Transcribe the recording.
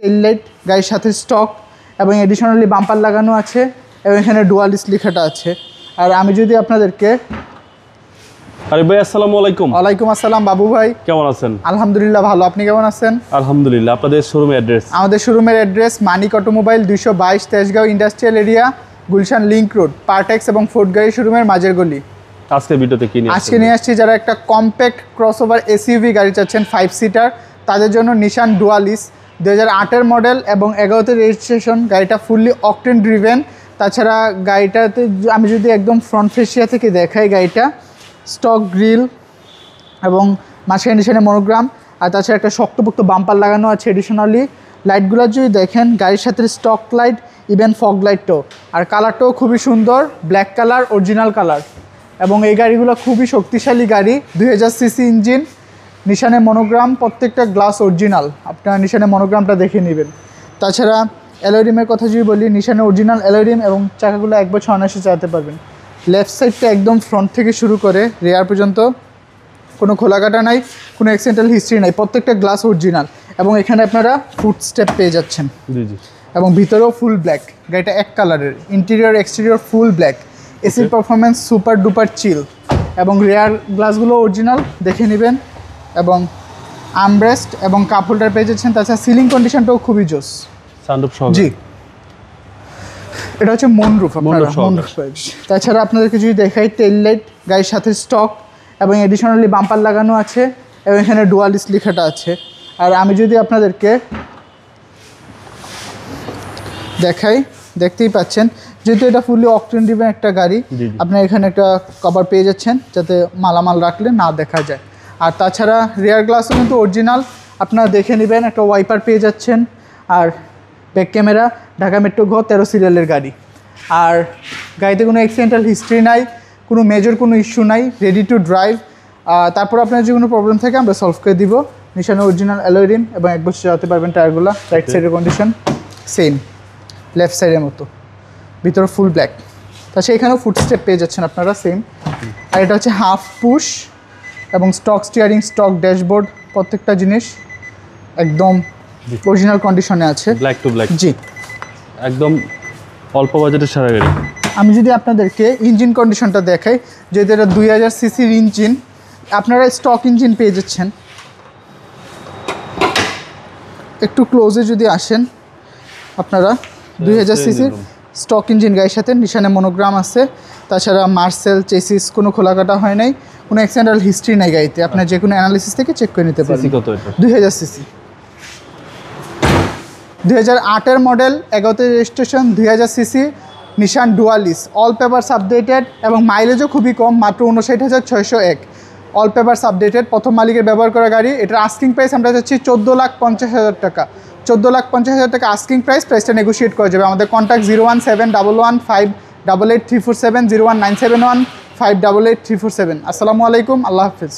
টেল light গাড়ির সাথে stock এবং এডিশনালি বাম্পার লাগানো আছে এবং এখানে ডুয়ালিস লেখাটা আছে। আর আমি যদি আপনাদেরকে আরে ভাই আসসালামু আলাইকুম। ওয়ালাইকুম আসসালাম বাবু ভাই, কেমন আছেন? আলহামদুলিল্লাহ ভালো, আপনি কেমন আছেন? আলহামদুলিল্লাহ। আপনাদের শোরুমের অ্যাড্রেস? আমাদের শোরুমের address Manik automobile 222 Tejgaon industrial area, Gulshan link road, Partex এবং ফোর্ড গাড়ি শোরুমের মাঝের গলি। আজকে ভিডিওতে কি নিয়ে আজকে নিয়ে আসছি যারা একটা কম্প্যাক্ট ক্রসওভার এসইউভি গাড়ি চাচ্ছেন 5 সিটার, তাদের জন্য নিশান ডুয়ালিস 2008-এর মডেল এবং 11তে রেজিস্ট্রেশন। গাড়িটা ফুললি অকটেন ড্রিভেন। তাছাড়া গাড়িটাতে আমি যদি একদম ফ্রন্ট ফেসিয়া থেকে দেখাই, গাড়িটা স্টক গ্রিল এবং মাঝখানে নিশানে মনোগ্রাম, আর তাছাড়া একটা শক্তপোক্ত বাম্পার লাগানো আছে এডিশনালি। লাইটগুলো যদি দেখেন গাড়ির সাথে স্টক লাইট, ইভেন ফগ লাইটটাও, আর কালারটাও খুবই সুন্দর, ব্ল্যাক কালার, অরিজিনাল কালার। এবং এই গাড়িগুলো খুবই শক্তিশালী গাড়ি, 2000 সিসি ইঞ্জিন, নিশানে মনোগ্রাম, প্রত্যেকটা গ্লাস অরিজিনাল, আপনারা নিশানে মনোগ্রামটা দেখে নেবেন। তাছাড়া অ্যালয় কথা যদি বলি, নিশানে অরিজিনাল অ্যালয় এবং চাকাগুলো 1 বছর অনায়াসে চালাতে পারবেন। লেফট সাইডটা একদম ফ্রন্ট থেকে শুরু করে রেয়ার পর্যন্ত কোনো খোলাকাটা নাই, কোনো অ্যাক্সিডেন্টাল হিস্ট্রি নাই, প্রত্যেকটা গ্লাস অরিজিনাল। এবং এখানে আপনারা ফুট স্টেপ পেয়ে যাচ্ছেন। জি জি। এবং ভিতরেও ফুল ব্ল্যাক, গাড়িটা এক কালারের, ইন্টেরিয়র এক্সটেরিয়র ফুল ব্ল্যাক। এসির পারফরমেন্স সুপার ডুপার চিল এবং রেয়ার গ্লাসগুলো অরিজিনাল দেখে নেবেন। এবং আর্মরেস্ট এবং কাপ হোল্ডার পেয়ে যাচ্ছেন। তাছাড়া সিলিং কন্ডিশনটাও খুবই জোস। সানরুফ সহ? জি, এটা হচ্ছে মুনরুফ। তাছাড়া আপনাদেরকে যদি দেখাই, টেল লাইট গাড়ির সাথে স্টক এবং এডিশনালি বাম্পার লাগানো আছে এবং এখানে ডুয়ালিস লেখাটা আছে। আর আমি যদি আপনাদেরকে দেখাই, দেখতেই পাচ্ছেন যেহেতু এটা ফুললি অকটেন ড্রিভেন একটা গাড়ি, আপনার এখানে একটা কভার পেয়ে যাচ্ছেন যাতে মালামাল রাখলে না দেখা যায়। আর তাছাড়া রিয়ার গ্লাসও কিন্তু অরিজিনাল, আপনারা দেখে নেবেন। একটা ওয়াইপার পেয়ে যাচ্ছেন। আর ব্যাক ক্যামেরা, ঢাকা মেট্রো ঘ 13 সিরিয়ালের গাড়ি। আর গাড়িতে কোনো অ্যাক্সিডেন্টাল হিস্ট্রি নাই, কোনো মেজর কোনো ইস্যু নাই, রেডি টু ড্রাইভ। তারপর আপনার যে কোনো প্রবলেম থাকে আমরা সলভ করে দিব। নিশানে অরিজিনাল অ্যালয় রিম এবং 1 বছর চালাতে পারবেন। টায়ারগুলো রাইট সাইডের কন্ডিশন সেম, লেফট সাইডের মতো, ভিতরে ফুল ব্ল্যাক। তাছাড়া এখানেও ফুট স্টেপ পেয়ে যাচ্ছেন আপনারা সেম। আর এটা হচ্ছে হাফ পুশ এবং স্টক স্টিয়ারিং, স্টক ড্যাশবোর্ড, প্রত্যেকটা জিনিস একদম অরিজিনাল কন্ডিশনে আছে। Black two black. জি, একদম অল্প বাজেটের সারা গাড়ি। আমি যদি আপনাদেরকে ইঞ্জিন কন্ডিশনটা দেখাই, যেহেতু এটা 2000 সিসির ইঞ্জিন, আপনারা স্টক ইঞ্জিন পেয়ে যাচ্ছেন। একটু ক্লোজে যদি আসেন আপনারা, 2000 সিসির স্টক ইঞ্জিন গাড়ির সাথে নিশানে মনোগ্রাম আছে। তাছাড়া মার্সেল চেসিস কোনো খোলাকাটা হয় নাই, কোনো অ্যাক্সিডেন্টাল হিস্ট্রি নাই গাড়িতে। আপনার যে কোনো অ্যানালিসিস থেকে চেক করে নিতে পারবেন। 2000 সিসি, 2008-এর মডেল, 11তে রেজিস্ট্রেশন, 2000 সিসি, নিশান ডুয়ালিস, অল পেপারস আপডেটেড এবং মাইলেজও খুবই কম, মাত্র 59,601। অল পেপারস আপডেটেড, প্রথম মালিকের ব্যবহার করা গাড়ি। এটার আস্কিং প্রাইস আমরা চাচ্ছি 14,50,000 টাকা। 14,50,000 টাকা আস্কিং প্রাইস। প্রাইসটা নেগোশিয়েট করা যাবে। আমাদের কন্ট্যাক্ট 01711588347, 01971588347। আসসালামু আলাইকুম, আল্লাহ হাফিজ।